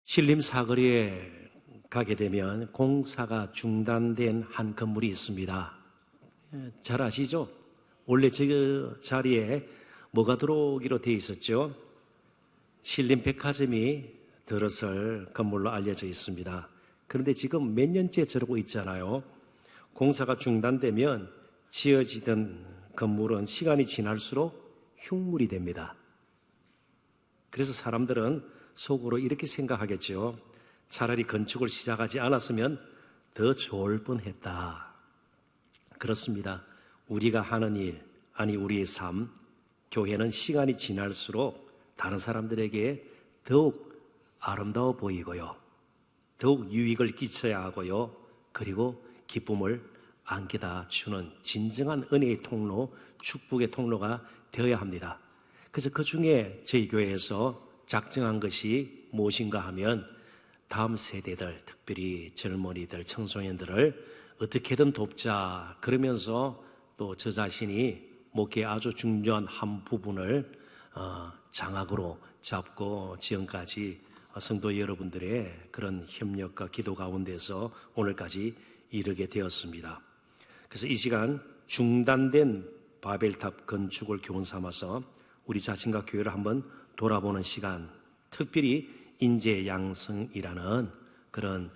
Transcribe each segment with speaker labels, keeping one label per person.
Speaker 1: 신림 사거리에 가게 되면 공사가 중단된 한 건물이 있습니다. 잘 아시죠? 원래 그 자리에 뭐가 들어오기로 되어 있었죠? 신림 백화점이 들어설 건물로 알려져 있습니다. 그런데 지금 몇 년째 저러고 있잖아요. 공사가 중단되면 지어지던 건물은 시간이 지날수록 흉물이 됩니다. 그래서 사람들은 속으로 이렇게 생각하겠죠. 차라리 건축을 시작하지 않았으면 더 좋을 뻔했다. 그렇습니다. 우리가 하는 일, 아니 우리의 삶, 교회는 시간이 지날수록 다른 사람들에게 더욱 아름다워 보이고요, 더욱 유익을 끼쳐야 하고요, 그리고 기쁨을 안겨다 주는 진정한 은혜의 통로, 축복의 통로가 되어야 합니다. 그래서 그 중에 저희 교회에서 작정한 것이 무엇인가 하면 다음 세대들, 특별히 젊은이들, 청소년들을 어떻게든 돕자, 그러면서 또 저 자신이 목회의 아주 중요한 한 부분을 장악으로 잡고 지금까지 성도 여러분들의 그런 협력과 기도 가운데서 오늘까지 이르게 되었습니다. 그래서 이 시간 중단된 바벨탑 건축을 교훈 삼아서 우리 자신과 교회를 한번 돌아보는 시간, 특별히 인재 양성이라는 그런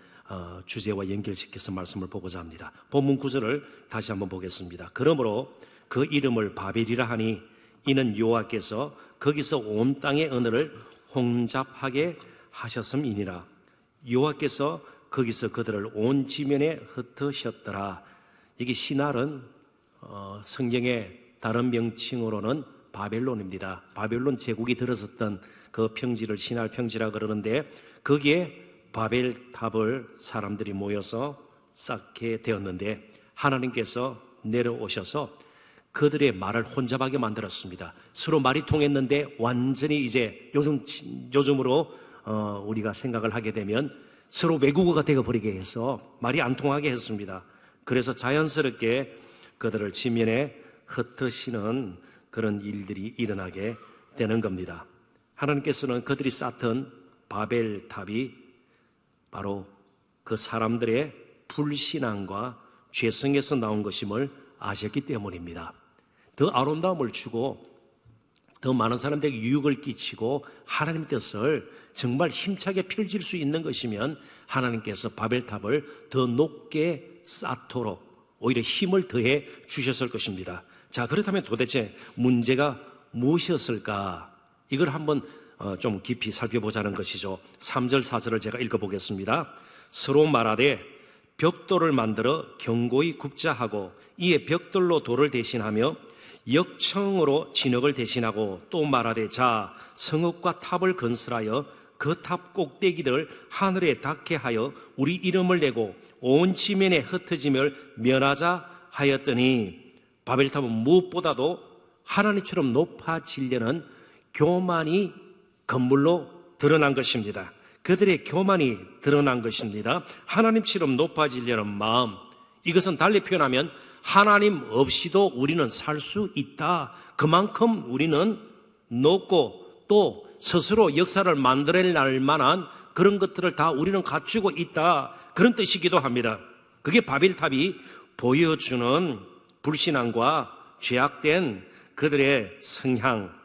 Speaker 1: 주제와 연결시켜서 말씀을 보고자 합니다. 본문 구절을 다시 한번 보겠습니다. 그러므로 그 이름을 바벨이라 하니 이는 여호와께서 거기서 온 땅의 언어를 혼잡하게 하셨음이니라. 여호와께서 거기서 그들을 온 지면에 흩으셨더라. 이게 시날은 성경의 다른 명칭으로는 바벨론입니다. 바벨론 제국이 들어섰던 그 평지를 시날 평지라 그러는데, 거기에 바벨탑을 사람들이 모여서 쌓게 되었는데 하나님께서 내려오셔서 그들의 말을 혼잡하게 만들었습니다. 서로 말이 통했는데 완전히 이제 요즘으로 우리가 생각을 하게 되면 서로 외국어가 되어버리게 해서 말이 안 통하게 했습니다. 그래서 자연스럽게 그들을 지면에 흩으시는 그런 일들이 일어나게 되는 겁니다. 하나님께서는 그들이 쌓던 바벨탑이 바로 그 사람들의 불신앙과 죄성에서 나온 것임을 아셨기 때문입니다. 더 아름다움을 주고 더 많은 사람들에게 유익을 끼치고 하나님 뜻을 정말 힘차게 펼칠 수 있는 것이면 하나님께서 바벨탑을 더 높게 쌓도록 오히려 힘을 더해 주셨을 것입니다. 자, 그렇다면 도대체 문제가 무엇이었을까? 이걸 한번 좀 깊이 살펴보자는 것이죠. 3절 4절을 제가 읽어보겠습니다. 서로 말하되 벽돌을 만들어 견고히 굽자 하고 이에 벽돌로 돌을 대신하며 역청으로 진흙을 대신하고 또 말하되 자 성읍과 탑을 건설하여 그 탑 꼭대기들 하늘에 닿게 하여 우리 이름을 내고 온 지면에 흩어짐을 면하자 하였더니, 바벨탑은 무엇보다도 하나님처럼 높아지려는 교만이 건물로 드러난 것입니다. 그들의 교만이 드러난 것입니다. 하나님처럼 높아지려는 마음, 이것은 달리 표현하면 하나님 없이도 우리는 살 수 있다. 그만큼 우리는 높고 또 스스로 역사를 만들어낼 만한 그런 것들을 다 우리는 갖추고 있다. 그런 뜻이기도 합니다. 그게 바벨탑이 보여주는 불신앙과 죄악된 그들의 성향,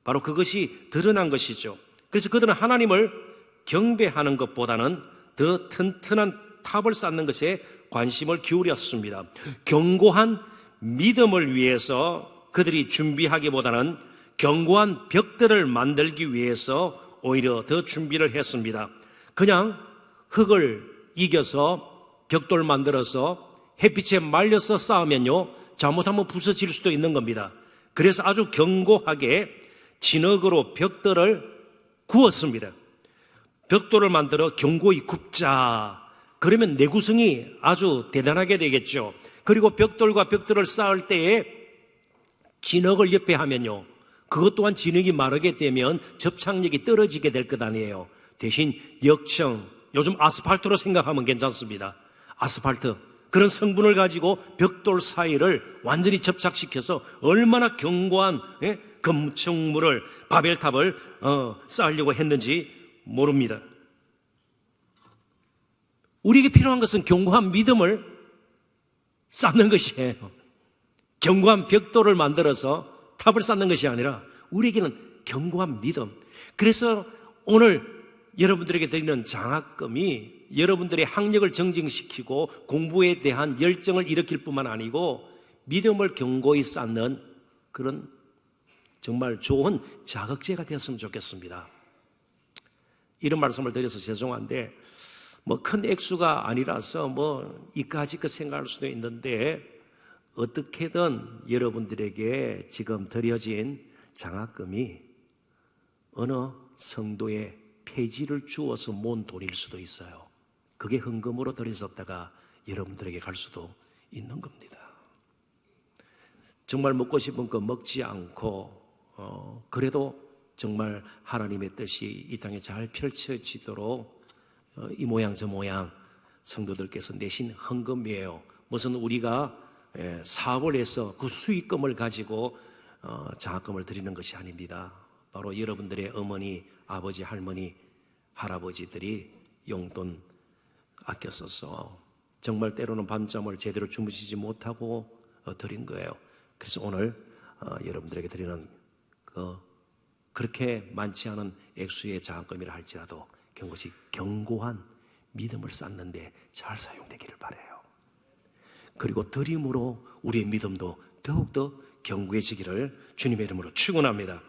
Speaker 1: 바로 그것이 드러난 것이죠. 그래서 그들은 하나님을 경배하는 것보다는 더 튼튼한 탑을 쌓는 것에 관심을 기울였습니다. 견고한 믿음을 위해서 그들이 준비하기보다는 견고한 벽들을 만들기 위해서 오히려 더 준비를 했습니다. 그냥 흙을 이겨서 벽돌 만들어서 햇빛에 말려서 쌓으면요, 잘못하면 부서질 수도 있는 겁니다. 그래서 아주 견고하게 진흙으로 벽돌을 구웠습니다. 벽돌을 만들어 견고히 굽자. 그러면 내구성이 아주 대단하게 되겠죠. 그리고 벽돌과 벽돌을 쌓을 때에 진흙을 옆에 하면요, 그것 또한 진흙이 마르게 되면 접착력이 떨어지게 될 것 아니에요. 대신 역청, 요즘 아스팔트로 생각하면 괜찮습니다. 아스팔트, 그런 성분을 가지고 벽돌 사이를 완전히 접착시켜서 얼마나 견고한 건축물을, 바벨탑을 쌓으려고 했는지 모릅니다. 우리에게 필요한 것은 견고한 믿음을 쌓는 것이에요. 견고한 벽돌을 만들어서 탑을 쌓는 것이 아니라 우리에게는 견고한 믿음. 그래서 오늘 여러분들에게 드리는 장학금이 여러분들의 학력을 정진시키고 공부에 대한 열정을 일으킬 뿐만 아니고 믿음을 견고히 쌓는 그런 정말 좋은 자극제가 되었으면 좋겠습니다. 이런 말씀을 드려서 죄송한데 큰 액수가 아니라서 이까짓 생각할 수도 있는데 어떻게든 여러분들에게 지금 드려진 장학금이 어느 성도의 폐지를 주어서 모은 돈일 수도 있어요. 그게 헌금으로 드려졌다가 여러분들에게 갈 수도 있는 겁니다. 정말 먹고 싶은 거 먹지 않고 그래도 정말 하나님의 뜻이 이 땅에 잘 펼쳐지도록 이 모양 저 모양 성도들께서 내신 헌금이에요. 무슨 우리가 사업을 해서 그 수익금을 가지고 장학금을 드리는 것이 아닙니다. 바로 여러분들의 어머니, 아버지, 할머니, 할아버지들이 용돈 아껴 써서 정말 때로는 밤잠을 제대로 주무시지 못하고 드린 거예요. 그래서 오늘 여러분들에게 드리는 그렇게 많지 않은 액수의 장학금이라 할지라도 그것이 견고한 믿음을 쌓는데 잘 사용되기를 바라요. 그리고 드림으로 우리의 믿음도 더욱더 견고해지기를 주님의 이름으로 축원합니다.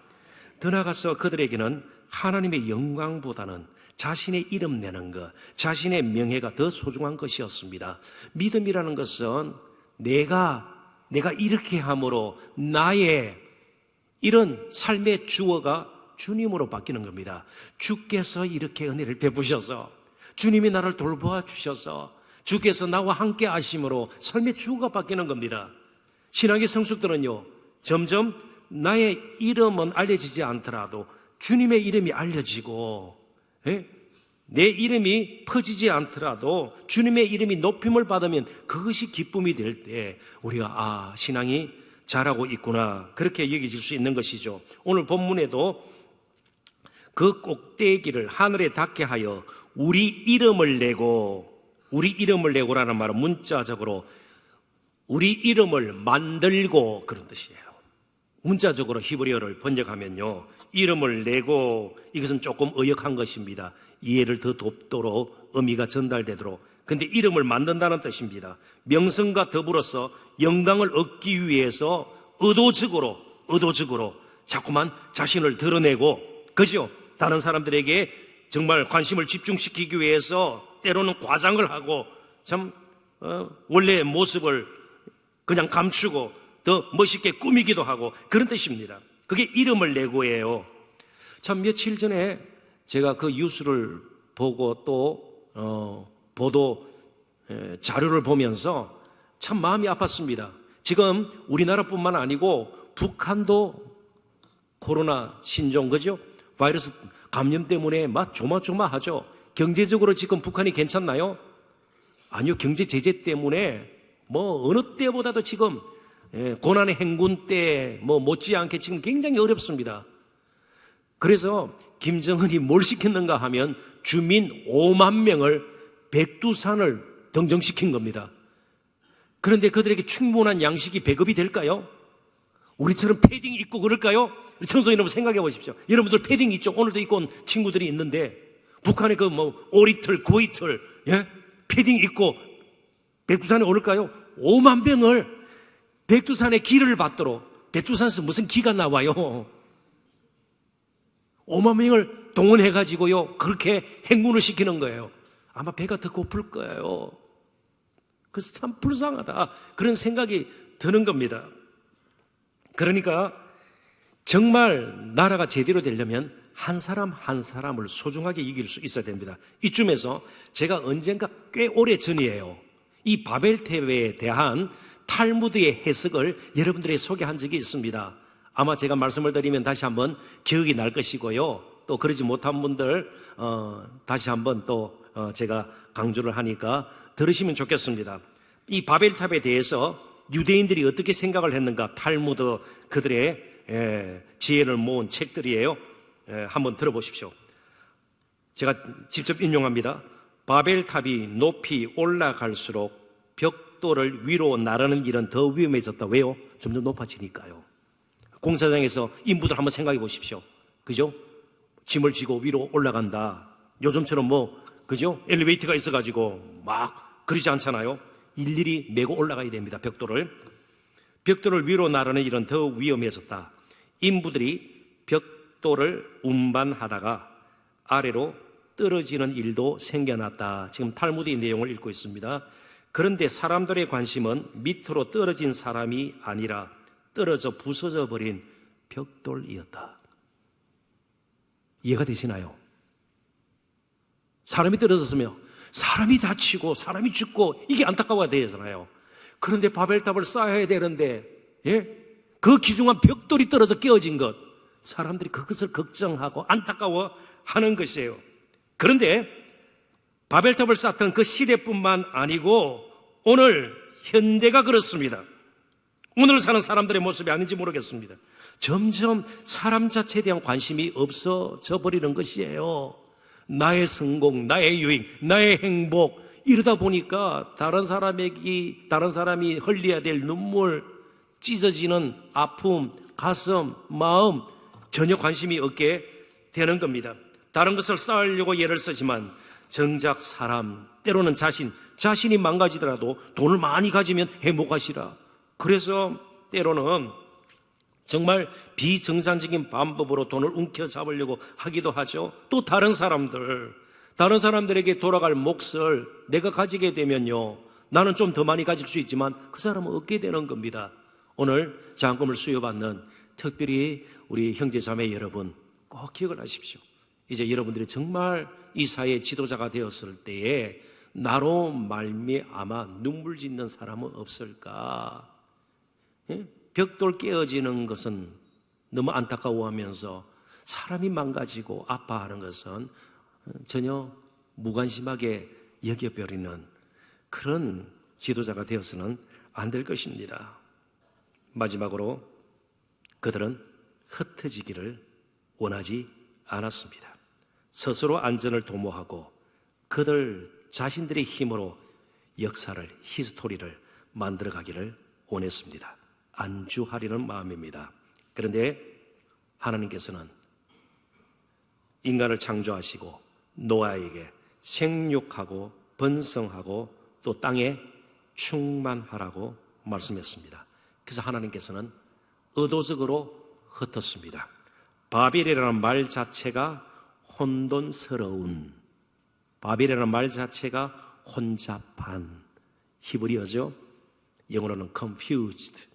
Speaker 1: 더 나아가서 그들에게는 하나님의 영광보다는 자신의 이름 내는 것, 자신의 명예가 더 소중한 것이었습니다. 믿음이라는 것은 내가 이렇게 함으로 나의 이런 삶의 주어가 주님으로 바뀌는 겁니다. 주께서 이렇게 은혜를 베푸셔서 주님이 나를 돌보아 주셔서 주께서 나와 함께 하심으로 삶의 주어가 바뀌는 겁니다. 신앙의 성숙들은요, 점점 나의 이름은 알려지지 않더라도 주님의 이름이 알려지고 내 이름이 퍼지지 않더라도 주님의 이름이 높임을 받으면 그것이 기쁨이 될 때 우리가 신앙이 잘하고 있구나 그렇게 여겨질 수 있는 것이죠. 오늘 본문에도 그 꼭대기를 하늘에 닿게 하여 우리 이름을 내고라는 말은 문자적으로 우리 이름을 만들고 그런 뜻이에요. 문자적으로 히브리어를 번역하면요, 이름을 내고, 이것은 조금 의역한 것입니다. 이해를 더 돕도록 의미가 전달되도록. 근데 이름을 만든다는 뜻입니다. 명성과 더불어서 영광을 얻기 위해서 의도적으로 자꾸만 자신을 드러내고, 그죠? 다른 사람들에게 정말 관심을 집중시키기 위해서 때로는 과장을 하고 원래의 모습을 그냥 감추고 더 멋있게 꾸미기도 하고 그런 뜻입니다. 그게 이름을 내고예요. 참 며칠 전에 제가 그 뉴스를 보고 또 보도 자료를 보면서 참 마음이 아팠습니다. 지금 우리나라뿐만 아니고 북한도 코로나 신종, 그죠? 바이러스 감염 때문에 막 조마조마하죠. 경제적으로 지금 북한이 괜찮나요? 아니요, 경제 제재 때문에 어느 때보다도 지금 고난의 행군 때 못지않게 지금 굉장히 어렵습니다. 그래서 김정은이 뭘 시켰는가 하면 주민 5만 명을 백두산을 등정시킨 겁니다. 그런데 그들에게 충분한 양식이 배급이 될까요? 우리처럼 패딩 입고 그럴까요? 청소년 여러분 생각해 보십시오. 여러분들 패딩 있죠? 오늘도 입고 온 친구들이 있는데 북한의 그 오리털, 고이털, 패딩 입고 백두산에 오를까요? 5만 명을 백두산의 기를 받도록, 백두산에서 무슨 기가 나와요? 5만 명을 동원해가지고요, 그렇게 행군을 시키는 거예요. 아마 배가 더 고플 거예요. 그래서 참 불쌍하다, 그런 생각이 드는 겁니다. 그러니까 정말 나라가 제대로 되려면 한 사람 한 사람을 소중하게 이길 수 있어야 됩니다. 이쯤에서 제가 언젠가 꽤 오래 전이에요, 이 바벨탑에 대한 탈무드의 해석을 여러분들에게 소개한 적이 있습니다. 아마 제가 말씀을 드리면 다시 한번 기억이 날 것이고요, 또 그러지 못한 분들 다시 한번 또 제가 강조를 하니까 들으시면 좋겠습니다. 이 바벨탑에 대해서 유대인들이 어떻게 생각을 했는가, 탈무드 그들의 지혜를 모은 책들이에요. 한번 들어보십시오. 제가 직접 인용합니다. 바벨탑이 높이 올라갈수록 벽돌을 위로 나르는 일은 더 위험해졌다. 왜요? 점점 높아지니까요. 공사장에서 인부들 한번 생각해 보십시오. 그죠? 짐을 지고 위로 올라간다. 요즘처럼 그죠? 엘리베이터가 있어가지고 막 그러지 않잖아요. 일일이 메고 올라가야 됩니다. 벽돌을 위로 나르는 일은 더 위험해졌다. 인부들이 벽돌을 운반하다가 아래로 떨어지는 일도 생겨났다. 지금 탈무드의 내용을 읽고 있습니다. 그런데 사람들의 관심은 밑으로 떨어진 사람이 아니라 떨어져 부서져 버린 벽돌이었다. 이해가 되시나요? 사람이 떨어졌으면 사람이 다치고 사람이 죽고 이게 안타까워야 되잖아요. 그런데 바벨탑을 쌓아야 되는데 그 귀중한 벽돌이 떨어져 깨어진 것, 사람들이 그것을 걱정하고 안타까워하는 것이에요. 그런데 바벨탑을 쌓던 그 시대뿐만 아니고 오늘 현대가 그렇습니다. 오늘 사는 사람들의 모습이 아닌지 모르겠습니다. 점점 사람 자체에 대한 관심이 없어져 버리는 것이에요. 나의 성공, 나의 유익, 나의 행복, 이러다 보니까 다른 사람이 흘려야 될 눈물, 찢어지는 아픔, 가슴, 마음 전혀 관심이 없게 되는 겁니다. 다른 것을 쌓으려고 애를 쓰지만 정작 사람, 때로는 자신이 망가지더라도 돈을 많이 가지면 행복하시라. 그래서 때로는 정말 비정상적인 방법으로 돈을 움켜잡으려고 하기도 하죠. 또 다른 사람들에게 돌아갈 몫을 내가 가지게 되면요, 나는 좀 더 많이 가질 수 있지만 그 사람은 얻게 되는 겁니다. 오늘 장학금을 수여받는 특별히 우리 형제자매 여러분 꼭 기억을 하십시오. 이제 여러분들이 정말 이 사회의 지도자가 되었을 때에 나로 말미암아 눈물 짓는 사람은 없을까? 벽돌 깨어지는 것은 너무 안타까워하면서 사람이 망가지고 아파하는 것은 전혀 무관심하게 여겨버리는 그런 지도자가 되어서는 안 될 것입니다. 마지막으로 그들은 흩어지기를 원하지 않았습니다. 스스로 안전을 도모하고 그들 자신들의 힘으로 역사를, 히스토리를 만들어가기를 원했습니다. 안주하려는 마음입니다. 그런데 하나님께서는 인간을 창조하시고 노아에게 생육하고 번성하고 또 땅에 충만하라고 말씀했습니다. 그래서 하나님께서는 의도적으로 흩었습니다. 바벨이라는 말 자체가 혼돈스러운, 바벨이라는 말 자체가 혼잡한 히브리어죠. 영어로는 confused.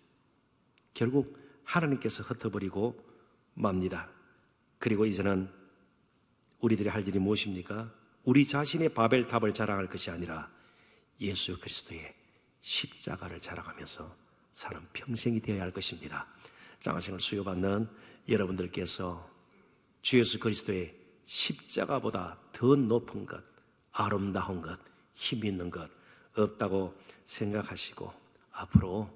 Speaker 1: 결국 하나님께서 흩어버리고 맙니다. 그리고 이제는 우리들이 할 일이 무엇입니까? 우리 자신의 바벨탑을 자랑할 것이 아니라 예수 그리스도의 십자가를 자랑하면서 사는 평생이 되어야 할 것입니다. 장학생을 수여받는 여러분들께서 주 예수 그리스도의 십자가보다 더 높은 것, 아름다운 것, 힘 있는 것 없다고 생각하시고 앞으로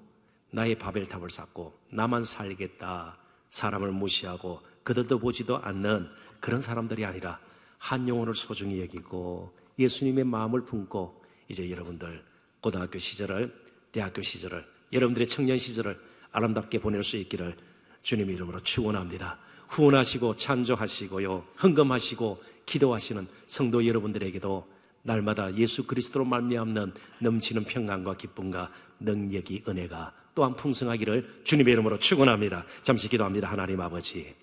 Speaker 1: 나의 바벨탑을 쌓고 나만 살겠다, 사람을 무시하고 그들도 보지도 않는 그런 사람들이 아니라 한 영혼을 소중히 여기고 예수님의 마음을 품고 이제 여러분들 고등학교 시절을, 대학교 시절을, 여러분들의 청년 시절을 아름답게 보낼 수 있기를 주님의 이름으로 축원합니다. 후원하시고 찬조하시고요, 헌금하시고 기도하시는 성도 여러분들에게도 날마다 예수 그리스도로 말미암는 넘치는 평안과 기쁨과 능력이, 은혜가 또한 풍성하기를 주님의 이름으로 축원합니다. 잠시 기도합니다. 하나님 아버지,